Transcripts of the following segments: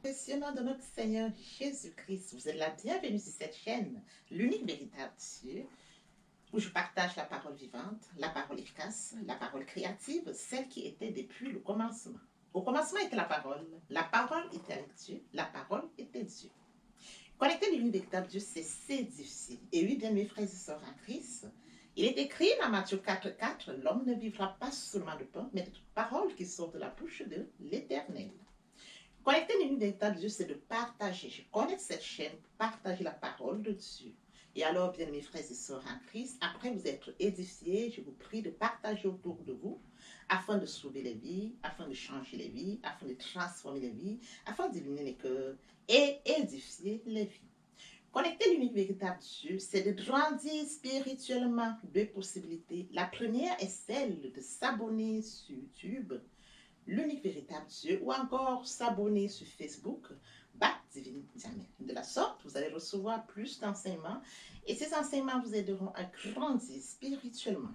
Impressionnant de notre Seigneur Jésus-Christ. Vous êtes la bienvenue sur cette chaîne, l'unique véritable Dieu, où je partage la parole vivante, la parole efficace, la parole créative, celle qui était depuis le commencement. Au commencement était la parole était avec Dieu, la parole était Dieu. Connecter l'unique véritable Dieu, c'est difficile. Et oui, bien mes frères et sœurs en Christ, il est écrit dans Matthieu 4,4, l'homme ne vivra pas seulement de pain, mais de toute parole qui sort de la bouche de l'Éternel. Connecter l'unité d'état de Dieu, c'est de partager. Je connais cette chaîne pour partager la parole de Dieu. Et alors, bien mes frères et sœurs en Christ, après vous être édifiés, je vous prie de partager autour de vous afin de sauver les vies, afin de changer les vies, afin de transformer les vies, afin d'illuminer les cœurs et édifier les vies. Connecter l'unique véritable Dieu, c'est de grandir spirituellement. Deux possibilités. La première est celle de s'abonner sur YouTube, l'unique véritable Dieu, ou encore s'abonner sur Facebook, Bac Divine Diamètre. De la sorte, vous allez recevoir plus d'enseignements et ces enseignements vous aideront à grandir spirituellement.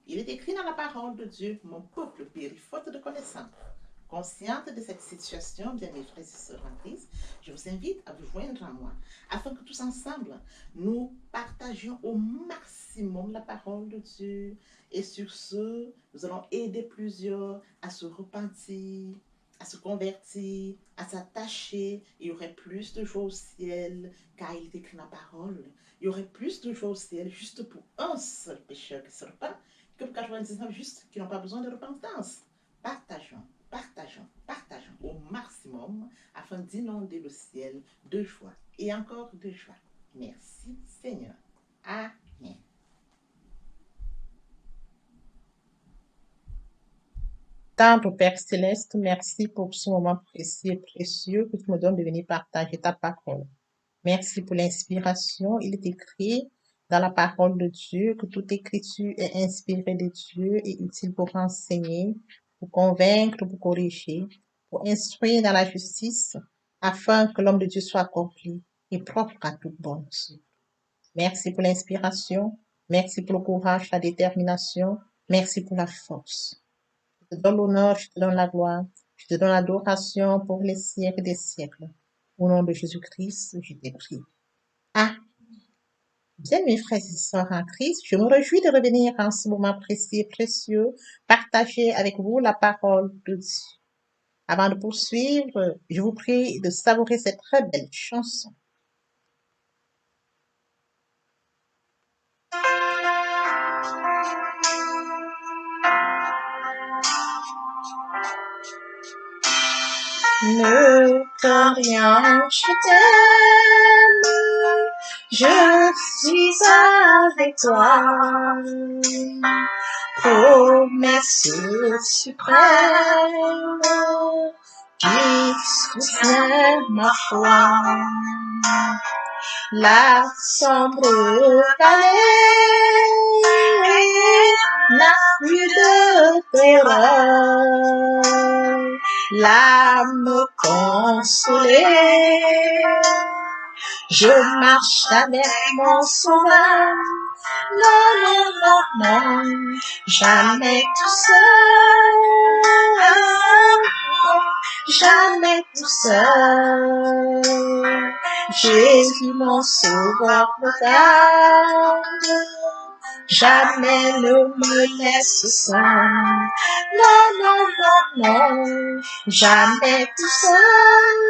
Il est écrit dans la parole de Dieu, mon peuple périt faute de connaissance. Consciente de cette situation, bien mes frères et sœurs en Christ, je vous invite à vous joindre à moi, afin que tous ensemble, nous partagions au maximum la parole de Dieu. Et sur ce, nous allons aider plusieurs à se repentir, à se convertir, à s'attacher. Il y aurait plus de joie au ciel, car il est écrit dans la parole. Il y aurait plus de joie au ciel juste pour un seul pécheur qui se repent, que pour 99 justes qui n'ont pas besoin de repentance. Partageons, partageons au maximum afin d'inonder le ciel de joie et encore de joie. Merci Seigneur. Amen. Tendre Père Céleste, merci pour ce moment précieux et précieux que tu me donnes de venir partager ta parole. Merci pour l'inspiration. Il est écrit dans la parole de Dieu que toute écriture est inspirée de Dieu et utile pour enseigner, pour convaincre, pour corriger, pour instruire dans la justice, afin que l'homme de Dieu soit accompli et propre à toute bonne œuvre. Merci pour l'inspiration. Merci pour le courage, la détermination. Merci pour la force. Je te donne l'honneur, je te donne la gloire, je te donne l'adoration pour les siècles des siècles. Au nom de Jésus-Christ, je t'ai prié. Ah, bien mes frères et sœurs en Christ, je me réjouis de revenir en ce moment précis et précieux, partager avec vous la parole de Dieu. Avant de poursuivre, je vous prie de savourer cette très belle chanson. Ne crains rien, je t'aime, je suis avec toi. Promesse suprême qui soutient ma foi. La sombre vallée n'a plus de terreur. L'âme consolée, je marche avec mon sauveur. Non, non, non, non, jamais tout seul. Jamais tout seul. Jésus mon sauveur me garde, jamais ne me laisse seul. Non, non, non, non, jamais tout seul.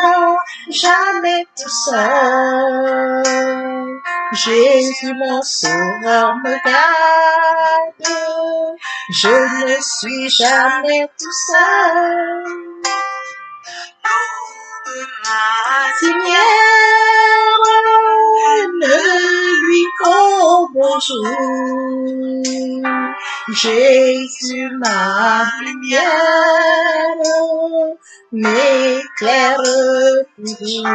Non, jamais tout seul. Jésus mon sauveur me garde, je ne suis jamais tout seul. Lumière, ne lui qu'au bonjour. Jésus ma lumière m'éclaire toujours.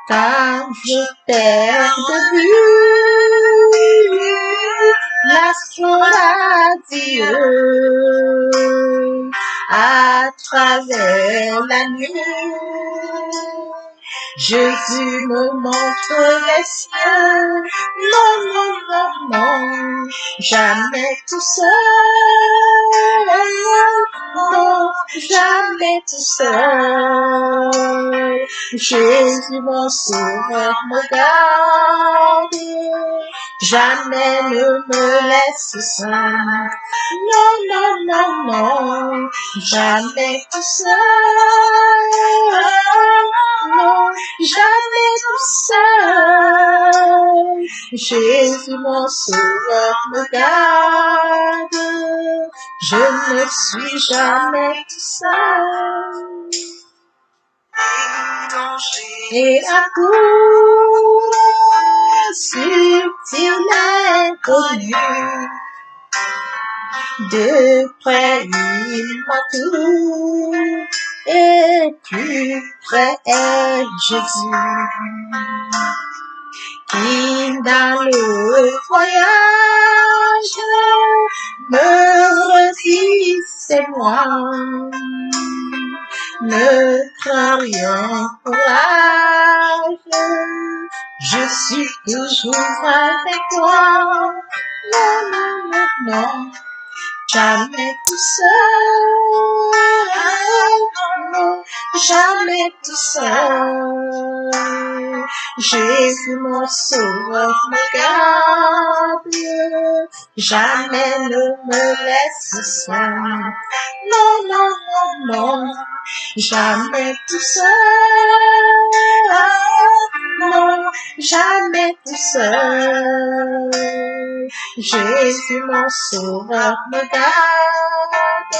Quand je perds de vue l'astre radieux à travers la nuit, Jésus me montre les cieux. Non, non, non, non, jamais tout seul. Non, jamais tout seul. Jésus mon sauveur me garde, jamais ne me laisse seul. Non, non, non, non, jamais tout seul. Non, jamais tout seul. Jésus mon sauveur me garde, je ne suis jamais tout seul. Et à coup subtil inconnu, de près il m'entoure, et plus près est Jésus, qui dans le voyage me redit c'est moi. Ne crains rien, courage, je suis toujours avec toi. Non, non, non, non, jamais tout seul. Non, jamais tout seul. Jésus mon sauveur me garde, jamais ne me laisse seul. Non, non, non, non, jamais tout seul. Non, jamais tout seul. Jésus mon sauveur me garde,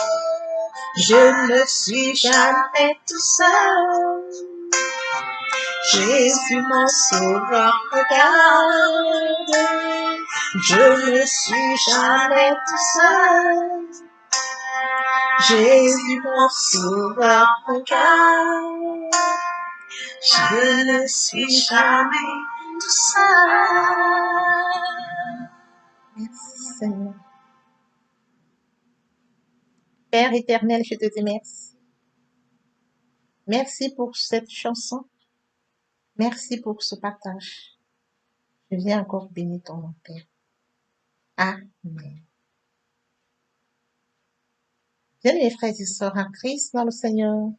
je ne suis jamais tout seul. Jésus mon sauveur me garde, je ne suis jamais tout seul. Jésus mon sauveur me garde, je ne suis jamais tout seul. Merci Seigneur. Père éternel, je te dis merci. Merci pour cette chanson. Merci pour ce partage. Je viens encore bénir ton nom, Père. Amen. Bien, mes frères et sœurs en Christ dans le Seigneur,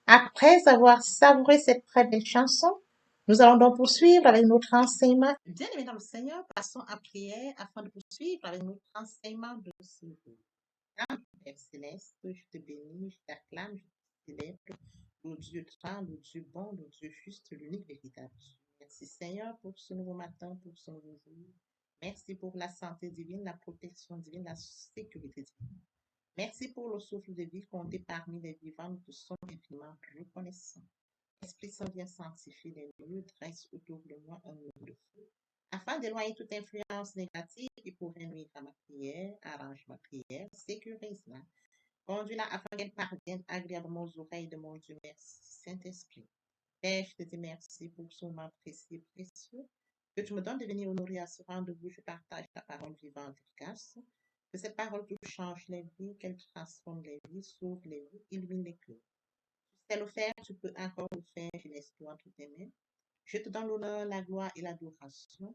après avoir savouré cette très belle chanson, nous allons donc poursuivre avec notre enseignement. Bien aimés dans le Seigneur, passons à prière afin de poursuivre avec notre enseignement de ce jour. Père céleste, je te bénis, je t'acclame, je t'élève, le Dieu grand, le Dieu bon, le Dieu juste, l'unique véritable. Merci Seigneur pour ce nouveau matin, pour ce nouveau jour. Merci pour la santé divine, la protection divine, la sécurité divine. Merci pour le souffle de vie compté parmi les vivants, nous te sommes infiniment reconnaissants. Esprit Saint, viens sanctifier les lieux, dresse autour de moi un mur de feu, afin d'éloigner toute influence négative qui pourrait nuire à ma prière. Arrange ma prière, sécurise-la, conduis-la afin qu'elle parvienne agréablement aux oreilles de mon Dieu. Merci, Saint-Esprit. Père, je te dis merci pour ce moment précieux et précieux que tu me donnes de venir honorer à ce rendez-vous. Je partage ta parole vivante et efficace. Que cette parole touche, change les vies, qu'elle transforme les vies, sauve les vies, illumine les cœurs. Tu sais le faire, tu peux encore le faire, je laisse-toi entre tes mains. Je te donne l'honneur, la gloire et l'adoration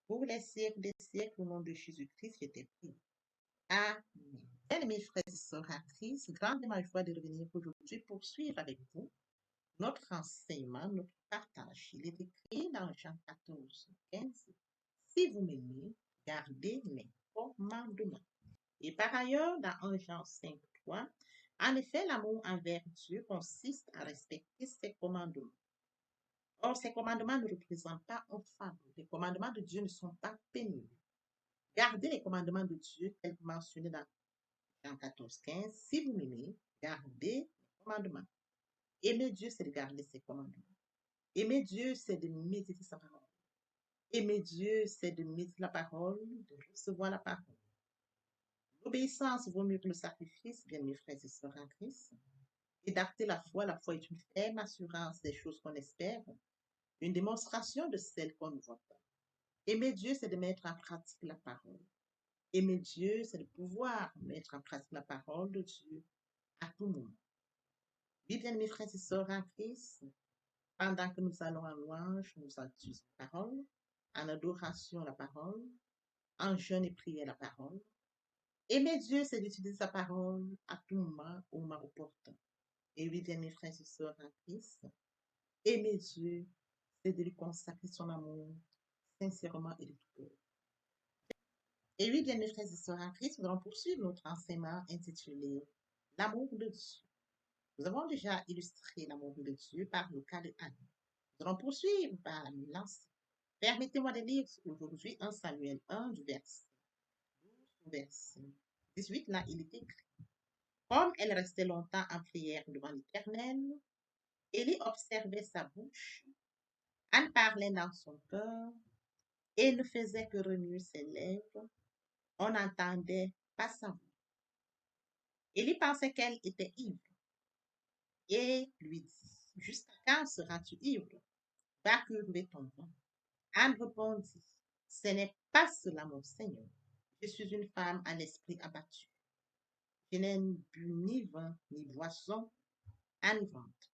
pour les siècles des siècles, au nom de Jésus-Christ, je t'ai pris. Amen. Bien, mes frères et sœurs en Christ, grande est ma joie de revenir aujourd'hui poursuivre avec vous notre enseignement, notre partage. Il est écrit dans Jean 14, 15. Si vous m'aimez, gardez mes commandements. Et par ailleurs, dans 1 Jean 5, 3, en effet, l'amour envers Dieu consiste à respecter ses commandements. Or, ces commandements ne représentent pas un fardeau. Les commandements de Dieu ne sont pas pénibles. Gardez les commandements de Dieu, tels que mentionnés dans Jean 14, 15. Si vous m'aimez, gardez les commandements. Aimer Dieu, c'est de garder ses commandements. Aimer Dieu, c'est de méditer sa parole. Aimer Dieu, c'est de méditer la parole, de recevoir la parole. L'obéissance vaut mieux que le sacrifice, bien mes frères et sœurs en Christ. Et d'acter la foi est une ferme assurance des choses qu'on espère, une démonstration de celles qu'on ne voit pas. Aimer Dieu, c'est de mettre en pratique la parole. Aimer Dieu, c'est de pouvoir mettre en pratique la parole de Dieu à tout moment. Oui, bien mes frères et sœurs en Christ, pendant que nous allons en louange, nous utilisons la parole, en adoration la parole, en jeûne et prière la parole. Aimer Dieu, c'est d'utiliser sa parole à tout moment, au moment opportun. Et oui, bien mes frères et sœurs en Christ, aimer Dieu, c'est de lui consacrer son amour sincèrement et de tout cœur. Et oui, bien mes frères et sœurs en Christ, nous allons poursuivre notre enseignement intitulé L'amour de Dieu. Nous avons déjà illustré l'amour de Dieu par le cas de Anne. Nous allons poursuivre par l'enseignement. Permettez-moi de lire aujourd'hui 1 Samuel 1 du verset 12 au verset 18. Là, il est écrit. Comme elle restait longtemps en prière devant l'Éternel, Élie observait sa bouche, Anne parlait dans son cœur et ne faisait que remuer ses lèvres. On n'entendait pas sa voix. Élie pensait qu'elle était ivre et lui dit, jusqu'à quand seras-tu ivre? Va curer ton vin. Anne répondit, ce n'est pas cela, mon Seigneur. Je suis une femme à l'esprit abattu. Je n'ai bu ni vin ni boisson enivrante,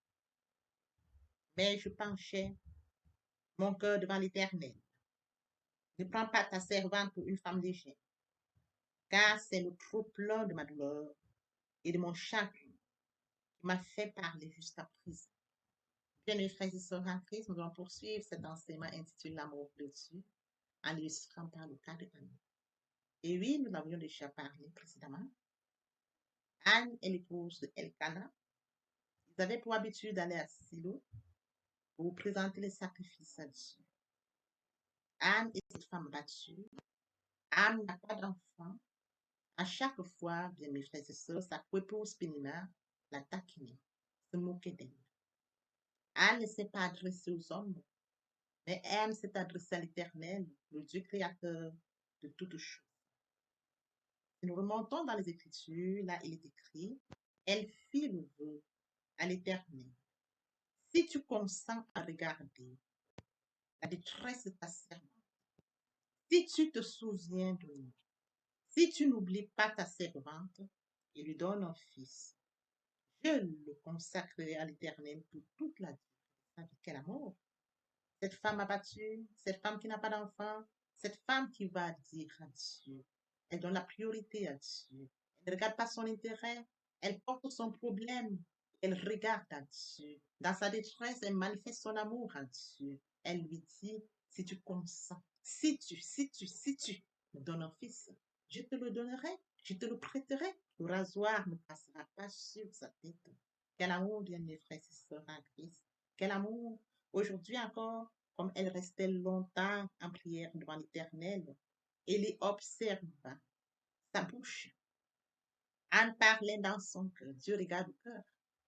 mais je penchais mon cœur devant l'Éternel. Ne prends pas ta servante pour une femme légère, car c'est le trop-plein de ma douleur et de mon chagrin qui m'a fait parler jusqu'à présent. Bien, mes frères et sœurs en Christ, nous allons poursuivre cet enseignement intitulé L'amour de Dieu en illustrant par le cas de Anne. Et oui, nous l'avions déjà parlé précédemment. Anne est l'épouse de Elkana. Ils avaient pour habitude d'aller à Silo pour présenter les sacrifices à Dieu. Anne est cette femme battue. Anne n'a pas d'enfant. À chaque fois, bien mes frères et sœurs, sa épouse Pénina la taquinait, se moquait d'elle. Anne ne s'est pas adressée aux hommes, mais Anne s'est adressée à l'Éternel, le Dieu créateur de toutes choses. Si nous remontons dans les Écritures, là il est écrit, elle fit le vœu à l'Éternel. Si tu consens à regarder la détresse de ta servante, si tu te souviens de nous, si tu n'oublies pas ta servante et lui donnes un fils, je le consacrerai à l'Éternel pour toute la vie. Quel amour! Cette femme abattue, cette femme qui n'a pas d'enfant, cette femme qui va dire à Dieu, elle donne la priorité à Dieu. Elle ne regarde pas son intérêt, elle porte son problème, elle regarde à Dieu. Dans sa détresse, elle manifeste son amour à Dieu. Elle lui dit, si tu consens, si tu me donnes un fils, je te le donnerai, je te le prêterai. Le rasoir ne passera pas sur sa tête. Quel amour, bien mes frères et sœurs en Christ. Quel amour. Aujourd'hui encore, comme elle restait longtemps en prière devant l'Éternel, Élie observa sa bouche. Anne parlait dans son cœur. Dieu regarde le cœur.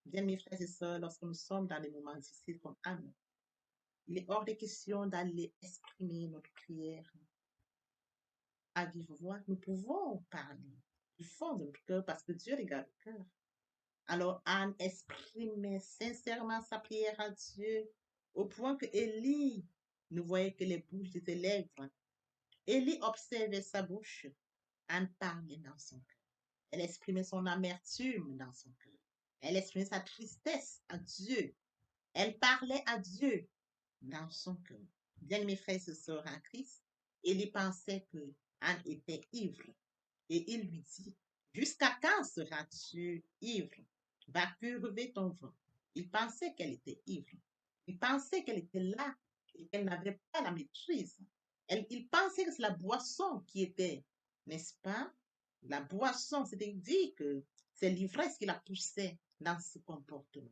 Bien, mes frères et sœurs, lorsque nous sommes dans des moments difficiles comme Anne, il est hors de question d'aller exprimer notre prière à vive voix. Nous pouvons parler du fond de notre cœur parce que Dieu regarde le cœur. Alors Anne exprimait sincèrement sa prière à Dieu au point que Élie ne voyait que les bouches de ses lèvres. Élie observait sa bouche. Anne parlait dans son cœur. Elle exprimait son amertume dans son cœur. Elle exprimait sa tristesse à Dieu. Elle parlait à Dieu dans son cœur. Bien, mes frères et sœurs en Christ, Élie pensait que Anne était ivre. Et il lui dit, jusqu'à quand seras-tu ivre? Va cuver ton vin. Il pensait qu'elle était ivre. Il pensait qu'elle était là et qu'elle n'avait pas la maîtrise. Il pensait que c'est la boisson qui était, n'est-ce pas? La boisson, c'est-à-dire que c'est l'ivresse qui la poussait dans ce comportement.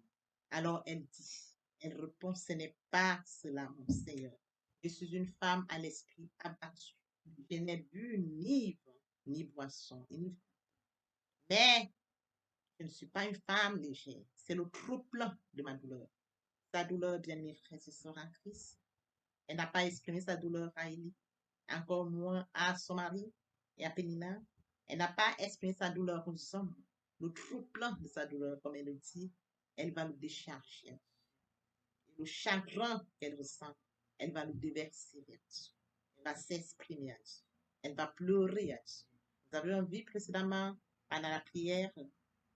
Alors elle dit, elle répond, ce n'est pas cela, mon Seigneur. Je suis une femme à l'esprit abattu. Je n'ai bu ni vin, ni boisson, mais je ne suis pas une femme légère. C'est le trop-plein de ma douleur. Sa douleur, bien mes frères et sœurs en Christ. Elle n'a pas exprimé sa douleur à Élie, encore moins à son mari et à Pénina. Elle n'a pas exprimé sa douleur aux hommes. Le trop-plein de sa douleur, comme elle le dit, elle va le décharger. Et le chagrin qu'elle ressent, elle va le déverser vers Dieu. Elle va s'exprimer à Dieu. Elle va pleurer à Dieu. Vous avez vu précédemment, pendant la prière,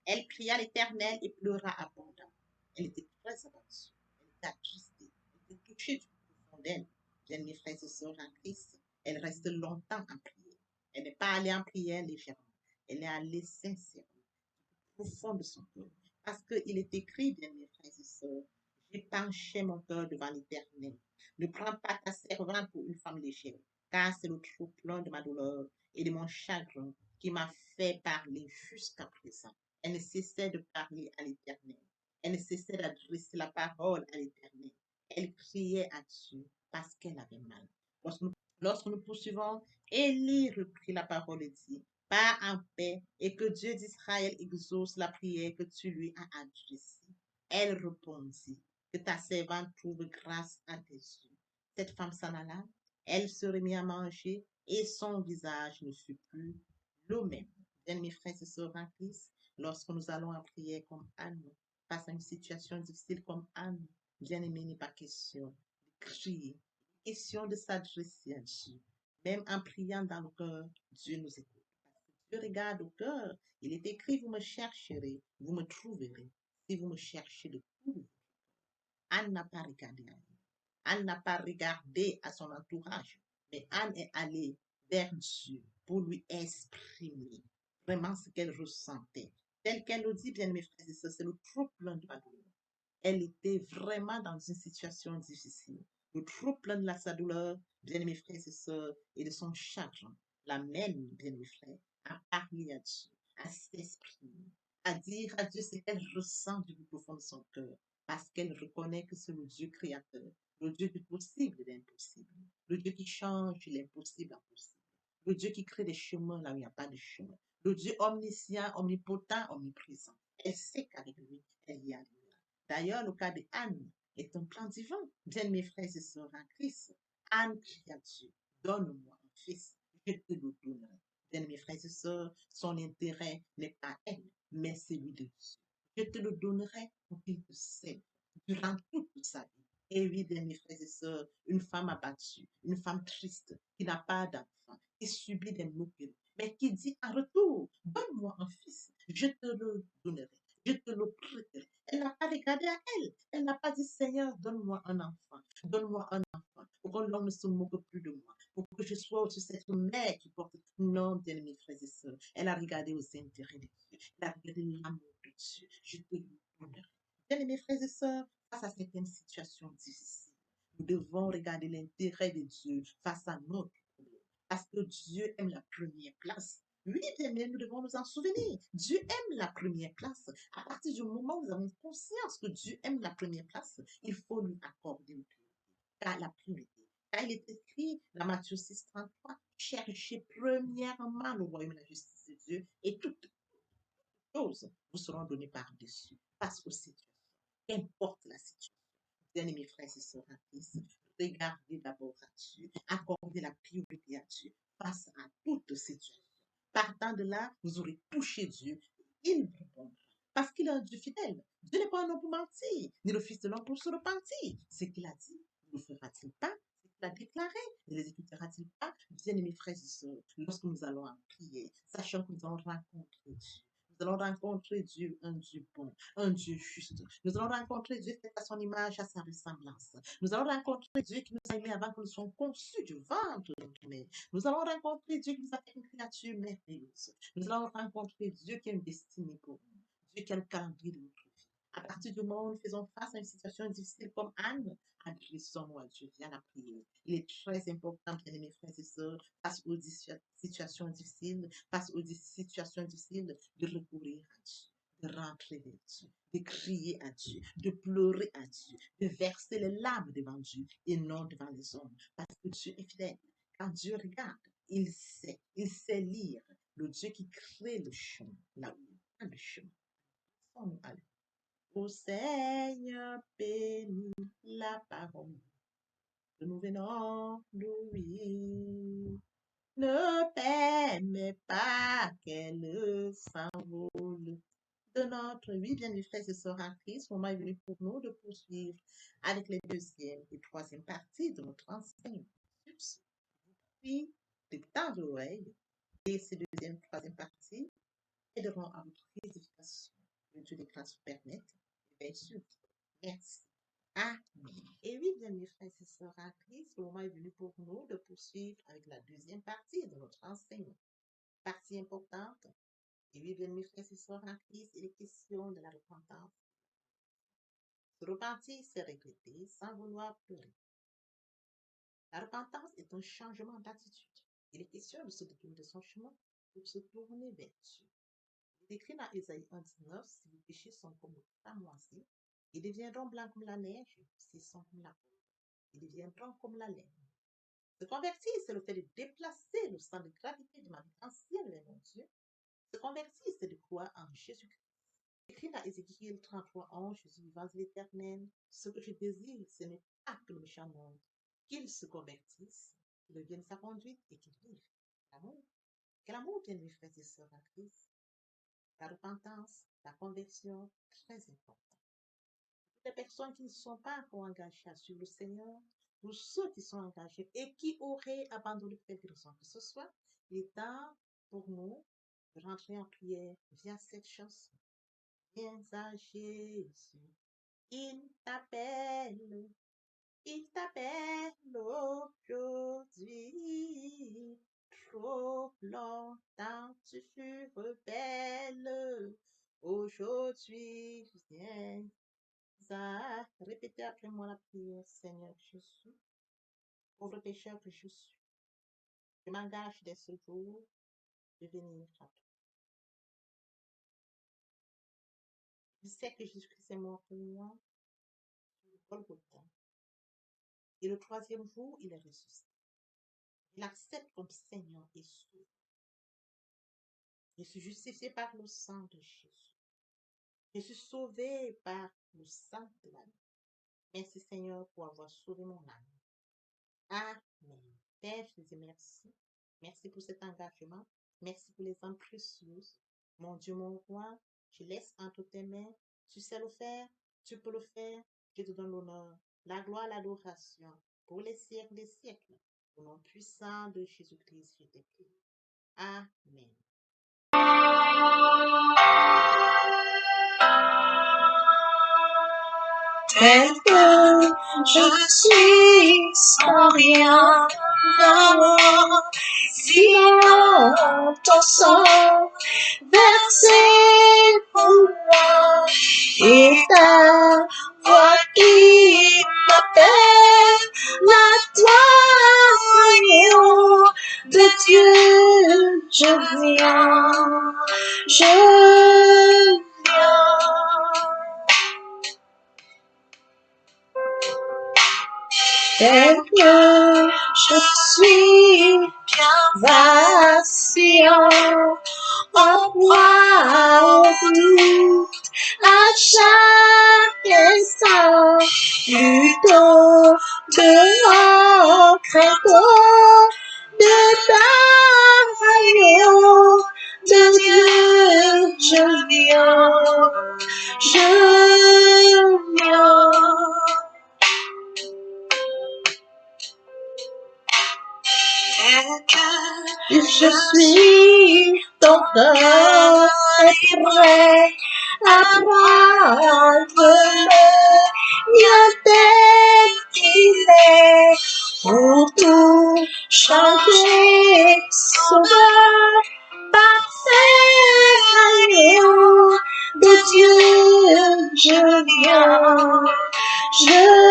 elle pria l'Éternel et pleura abondamment. Elle était très abattue. Elle était attristée. Elle était touchée du fond d'elle. Bien, mes frères et sœurs en Christ, elle reste longtemps en prière. Elle n'est pas allée en prière légèrement. Elle est allée sincèrement, au fond de son cœur. Parce qu'il est écrit, bien mes frères et sœurs, j'ai penché mon cœur devant l'Éternel. Ne prends pas ta servante pour une femme légère, car c'est le trop plein de ma douleur et de mon chagrin qui m'a fait parler jusqu'à présent. Elle ne cessait de parler à l'Éternel. Elle ne cessait d'adresser la parole à l'Éternel. Elle criait à Dieu parce qu'elle avait mal. Lorsque nous poursuivons, Élie reprit la parole et dit, pars en paix et que Dieu d'Israël exauce la prière que tu lui as adressée. Elle répondit, que ta servante trouve grâce à tes yeux. Cette femme s'en alla, elle se remit à manger et son visage ne fut plus le même. Bien, mes frères et sœurs en Christ, lorsque nous allons en prière comme Anne, face à une situation difficile comme Anne, bien aimé, n'est pas question de crier, question de s'adresser à Dieu. Même en priant dans le cœur, Dieu nous écoute. Parce que Dieu regarde au cœur. Il est écrit, vous me chercherez, vous me trouverez, si vous me cherchez de tout. Anne n'a pas regardé à lui. Anne n'a pas regardé à son entourage, mais Anne est allée vers Dieu pour lui exprimer vraiment ce qu'elle ressentait. Tel qu'elle le dit, bien mes frères et sœurs, c'est le trop plein de la douleur. Elle était vraiment dans une situation difficile. Le trop plein de sa douleur, bien mes frères et sœurs, et de son chagrin, l'amène, bien mes frères, à parler à Dieu, à s'exprimer, à dire à Dieu ce qu'elle ressent du plus profond de son cœur, parce qu'elle reconnaît que c'est le Dieu créateur, le Dieu du possible et de l'impossible, le Dieu qui change l'impossible en possible, le Dieu qui crée des chemins là où il n'y a pas de chemin, le Dieu omniscient, omnipotent, omniprésent. Elle sait qu'avec lui, elle y arrive. D'ailleurs, le cas de Anne est un plan divin. Bien, mes frères et sœurs en Christ, Anne crie à Dieu, donne-moi un fils, je te le donnerai. Bien, mes frères et sœurs, son intérêt n'est pas elle, mais celui de Dieu. Je te le donnerai pour qu'il te serve durant toute sa vie. Et oui, bien, mes frères et sœurs, une femme abattue, une femme triste, qui n'a pas d'enfant, qui subit des moqueries, mais qui dit en retour, donne-moi un fils, je te le donnerai, je te le prêterai. Elle n'a pas regardé à elle. Elle n'a pas dit, Seigneur, donne-moi un enfant. Donne-moi un enfant. Pour que l'homme ne se moque plus de moi. Pour que je sois aussi cette mère qui porte. Non, bien mes frères et sœurs. Elle a regardé aux intérêts de Dieu. Elle a regardé l'amour de Dieu. Je te le donnerai. Bien mes frères et sœurs, face à certaines situations difficiles, nous devons regarder l'intérêt de Dieu face à notre problème. Parce que Dieu aime la première place. Oui, bien, mais nous devons nous en souvenir. Dieu aime la première place. À partir du moment où nous avons conscience que Dieu aime la première place, il faut lui accorder une priorité. Car la priorité. Car il est écrit dans Matthieu 6,33, cherchez premièrement le royaume et la justice de Dieu et toutes choses vous seront données par-dessus. Face aux situations. Qu'importe la situation. Bien-aimés frères et sœurs en Christ, regardez d'abord à Dieu, accordez la priorité à Dieu face à toute situation. Partant de là, vous aurez touché Dieu, il vous répondra. Parce qu'il est un Dieu fidèle. Dieu n'est pas un homme pour mentir, ni le Fils de l'homme pour se repentir. Ce qu'il a dit, ne le fera-t-il pas? Ce qu'il a déclaré, ne l'exécutera-t-il pas? Bien-aimés frères et sœurs, lorsque nous allons en prier, sachant que nous allons rencontrer Dieu. Nous allons rencontrer Dieu, un Dieu bon, un Dieu juste. Nous allons rencontrer Dieu fait à son image, à sa ressemblance. Nous allons rencontrer Dieu qui nous a aimés avant que nous soyons conçus du ventre de notre mère. Nous allons rencontrer Dieu qui nous a fait une créature merveilleuse. Nous allons rencontrer Dieu qui a une destinée pour nous. Dieu qui a le calendrier de notre vie. À partir du moment où nous faisons face à une situation difficile comme Anne, adressons-nous à Dieu via la prière. Il est très important, bien aimés frères et sœurs, face aux situations difficiles, de recourir à Dieu, de rentrer vers Dieu, de crier à Dieu, de pleurer à Dieu, de verser les larmes devant Dieu et non devant les hommes. Parce que Dieu est fidèle. Quand Dieu regarde, il sait lire. Le Dieu qui crée le chemin, là où il y a le chemin. Laissons-nous aller. Ô Seigneur, bénis la parole que nous venons d'ouïr. Ne permets pas qu'elle s'envole de notre vie. Bien, mes frères et sœurs en Christ, le moment est venu pour nous de poursuivre avec les deuxième et troisième parties de notre enseignement. Sur ce, je vous prie de tendre l'oreille et ces deuxième et troisième parties aideront à votre édification. Que Dieu des grâces vous permette. Et bien sûr, merci. Amen. Et oui, bien, mes frères et sœurs en Christ, le moment est venu pour nous de poursuivre avec la deuxième partie de notre enseignement. Partie importante, Et oui, bien, mes frères et sœurs en Christ, il est question de la repentance. Se repentir, c'est regretter sans vouloir pleurer. La repentance est un changement d'attitude. Il est question de se détourner de son chemin pour se tourner vers Dieu. Il est écrit dans Ésaïe 1,19, si vos péchés sont comme le cramoisi, ils deviendront blancs comme la neige, s'ils sont comme la peau, ils deviendront comme la laine. Se convertir, c'est le fait de déplacer le sang de gravité de ma vie ancienne vers mon Dieu. Se convertir, c'est de croire en Jésus-Christ. Écrit dans Ézéchiel 33:11, Jésus vivant de l'Éternel, ce que je désire, ce n'est pas que le méchant monde, qu'il se convertisse, qu'il devienne sa conduite et qu'il vive. L'amour. Quel amour, bien mes frères et sœurs en Christ. La repentance, la conversion, très important. Les personnes qui ne sont pas encore engagées à suivre le Seigneur, pour ceux qui sont engagés et qui auraient abandonné quelque raison que ce soit, il est temps pour nous de rentrer en prière via cette chanson. Viens à Jésus, il t'appelle aujourd'hui. Trop longtemps tu fus rebelle, aujourd'hui viens à répéter après moi la prière. Seigneur Jésus, pauvre pécheur que je suis, je m'engage dès ce jour de venir à toi. Je sais que Jésus-Christ est mort pour moi sur le Golgotha. Et le troisième jour, il est ressuscité. Il accepte comme Seigneur et Sauveur. Je suis justifié par le sang de Jésus. Je suis sauvé par le sang de l'âme. Merci Seigneur pour avoir sauvé mon âme. Amen. Père, je te dis merci. Merci pour cet engagement. Merci pour les âmes précieuses. Mon Dieu, mon roi, je laisse entre tes mains. Tu sais le faire, tu peux le faire. Je te donne l'honneur, la gloire, l'adoration pour les siècles des siècles. Au nom puissant de Jésus-Christ, je te prie. Amen. Tel que je suis sans rien avoir, sinon ton sang versé pour moi, et ta voix qui m'appelle, à toi, agneau de Dieu, je viens, je viens. Tel que je suis bien vacillant, en proie au doute, à chaque instant, plutôt de crainte de ta de Dieu, je viens. Tel que je suis, ton cœur est prêt à prendre le mien tel qu'il est, pour tout changer, sauveur, parfait agneau de Dieu, je viens. Je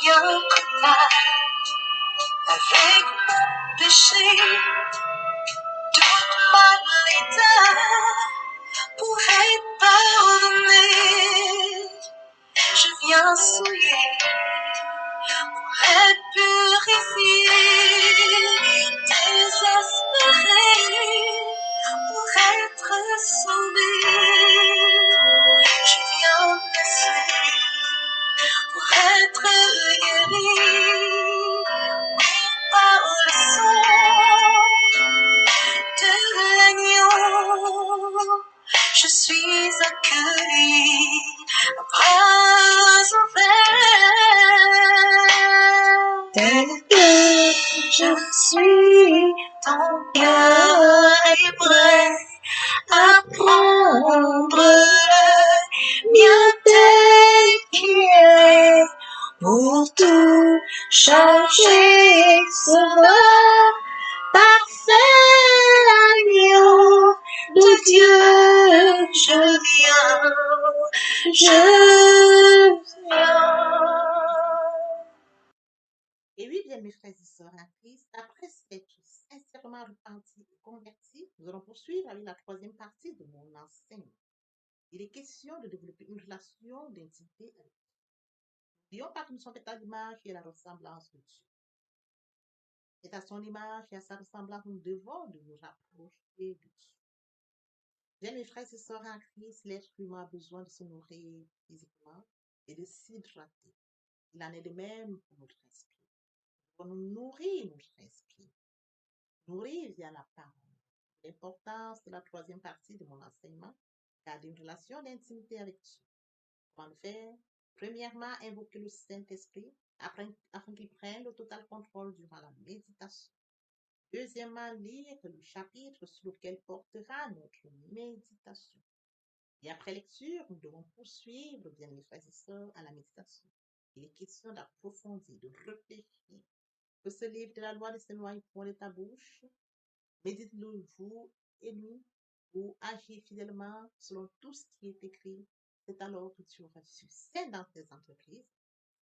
viens comme là, avec mon péché, toute ma l'état pour être pardonné. Je viens souiller pour être purifié, désespéré pour être sauvé. Je viens blessé pour être guéri, oui, par le sang de l'agneau. Je suis accueilli à bras ouverts. Tel que je suis, ton cœur est prêt à prendre le mien tel qu'il est, Et oui, bien, mes frères et sœurs en Christ, après s'être sincèrement repentis et convertis, nous allons poursuivre avec la troisième partie de mon enseignement. Il est question de développer une relation d'intimité avec Dieu. N'oublions pas que nous sommes faits à l'image et à la ressemblance de Dieu. C'est à son image et à sa ressemblance que nous devons de nous rapprocher de Dieu. Bien, mes frères et sœurs en Christ, l'être humain a besoin de se nourrir physiquement et de s'hydrater. Il en est de même pour notre esprit. Nous devons nous nourrir notre esprit, nourrir via la parole. L'importance de la troisième partie de mon enseignement, garder une relation d'intimité avec Dieu. Comment le faire? Premièrement, invoquer le Saint-Esprit afin qu'il prenne le total contrôle durant la méditation. Deuxièmement, lire le chapitre sur lequel portera notre méditation. Et après lecture, nous devons poursuivre, bien mes frères et sœurs, à la méditation. Il est question d'approfondir, de réfléchir. Que ce livre de la loi ne s'éloigne point de ta bouche. Médite-le jour et nuit pour agir fidèlement selon tout ce qui est écrit. C'est alors que tu auras du succès dans tes entreprises.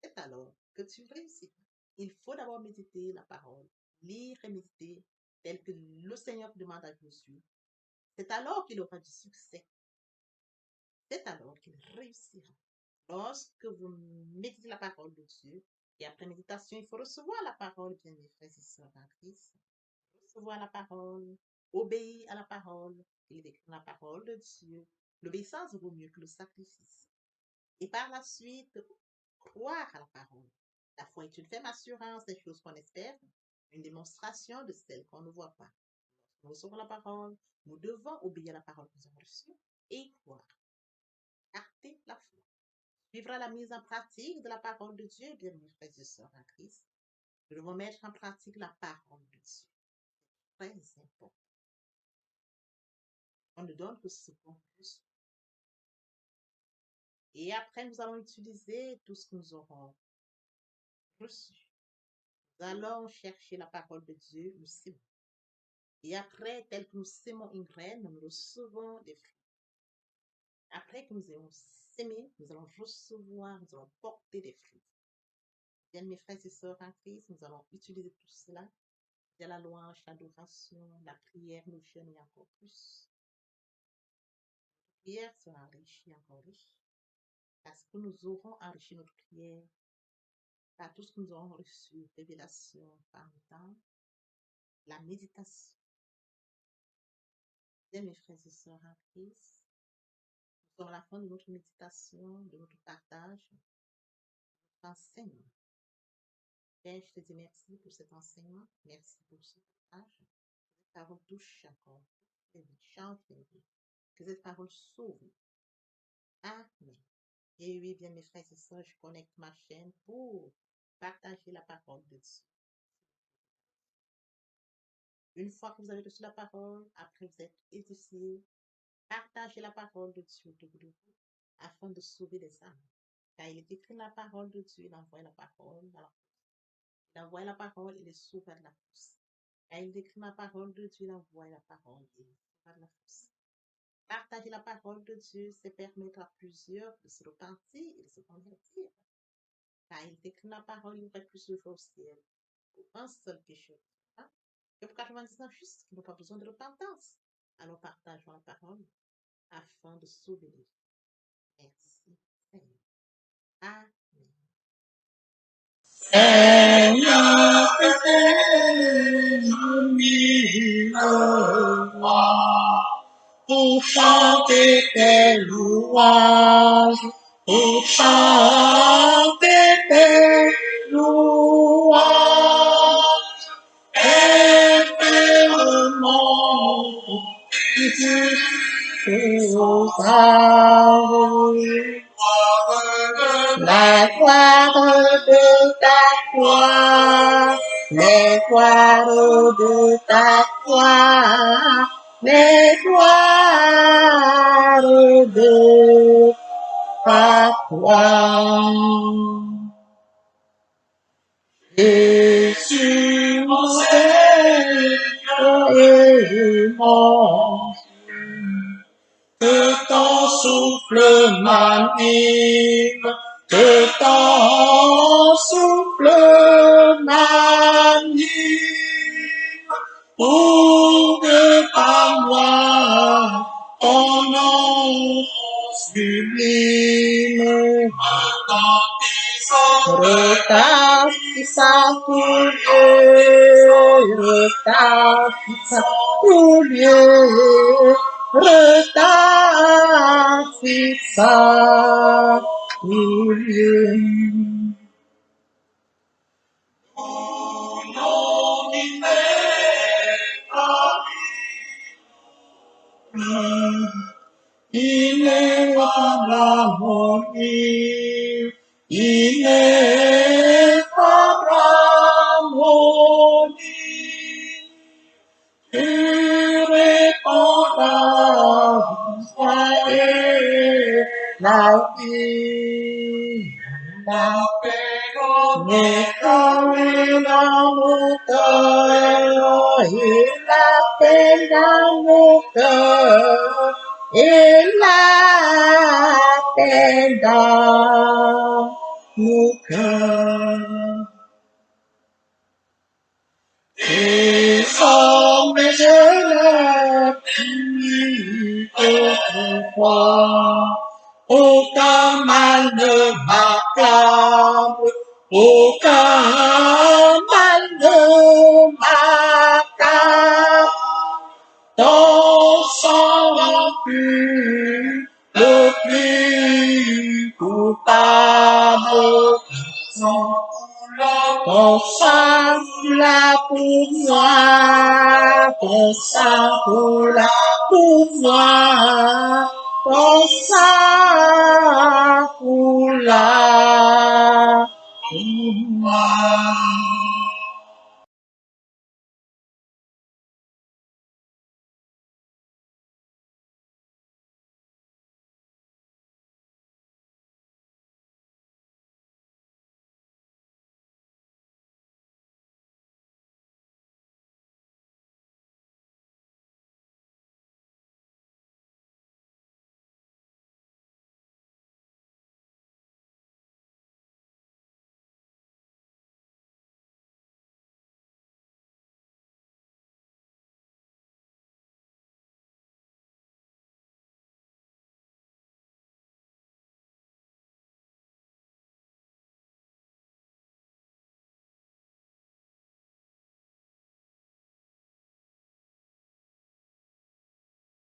C'est alors que tu réussiras. Il faut d'abord méditer la parole, lire et méditer tel que le Seigneur demande à Jésus. C'est alors qu'il aura du succès. C'est alors qu'il réussira. Lorsque vous méditez la parole de Dieu, et après méditation, il faut recevoir la parole, bien mes frères et sœurs en Christ. Recevoir la parole, obéir à la parole, et déclare la parole de Dieu. L'obéissance vaut mieux que le sacrifice. Et par la suite, croire à la parole. La foi est une ferme assurance des choses qu'on espère, une démonstration de celles qu'on ne voit pas. Nous recevons la parole, nous devons obéir à la parole que nous avons reçue et y croire. Acter la foi. Suivra la mise en pratique de la parole de Dieu, bien mes frères et sœurs en Christ. Nous devons mettre en pratique la parole de Dieu. Très important. On ne donne que ce qu'on reçoit. Et après, nous allons utiliser tout ce que nous aurons reçu. Nous allons chercher la parole de Dieu, nous sémons. Et après, tel que nous sémons une graine, nous recevons des fruits. Après que nous ayons sémé, nous allons recevoir, nous allons porter des fruits. Bien, mes frères et sœurs en Christ, nous allons utiliser tout cela. Il y a la louange, l'adoration, la prière, le jeûne et encore plus. La prière sera enrichie, encore riche. Parce que nous aurons enrichi notre prière par tout ce que nous aurons reçu, révélation, par le temps, la méditation. Bien, mes frères et sœurs en Christ, nous sommes à la fin de notre méditation, de notre partage, de notre enseignement. Père, je te dis merci pour cet enseignement, merci pour ce partage. Que cette parole touche encore, change les vies, que cette parole sauve. Amen. Et oui, bien mes frères et sœurs, je connecte ma chaîne pour partager la parole de Dieu. Une fois que vous avez reçu la parole, après vous êtes édifié, partagez la parole de Dieu autour de vous afin de sauver les âmes. Car il est écrit la parole de Dieu, il envoie la parole à la fosse. Il envoie la parole, il est sauvé de la fosse. Car il écrit la parole de Dieu, il envoie la parole, il est sauvé de la fosse. Partager la parole de Dieu, c'est permettre à plusieurs de se repentir et de se convertir. Car il décrit la parole, il y aurait plus de joie au ciel pour un seul pécheur. Hein? Et pour 99 justes qui n'ont pas besoin de repentance. Alors partageons la parole afin de sauver les vies. Merci, Seigneur. Amen. Seigneur, pour chanter tes louanges, pour chanter tes louanges, éternellement, aux âmes. La gloire de ta gloire, les gloires de ta gloire, les gloires de ta gloire. Jésus, mon Seigneur et mon Dieu, que ton souffle souffle m'anime, que ton souffle m'anime, pour que par moi, ton nom sublime, retentissant tout lieu, retentissant tout lieu. Ineffable harmonie, ineffable harmonie, tu réponds la joie et la vie, la paix n'est comme dans mon cœur, et la paix dans mon cœur, et la paix dans mon cœur. Désormais je n'ai plus autrefois, aucun mal ne m'accable, aucun mal ne m'accable. Ton sang pur, le plus coupable, ton sang là pour moi, ton sang là pour moi, ton sang là pour moi.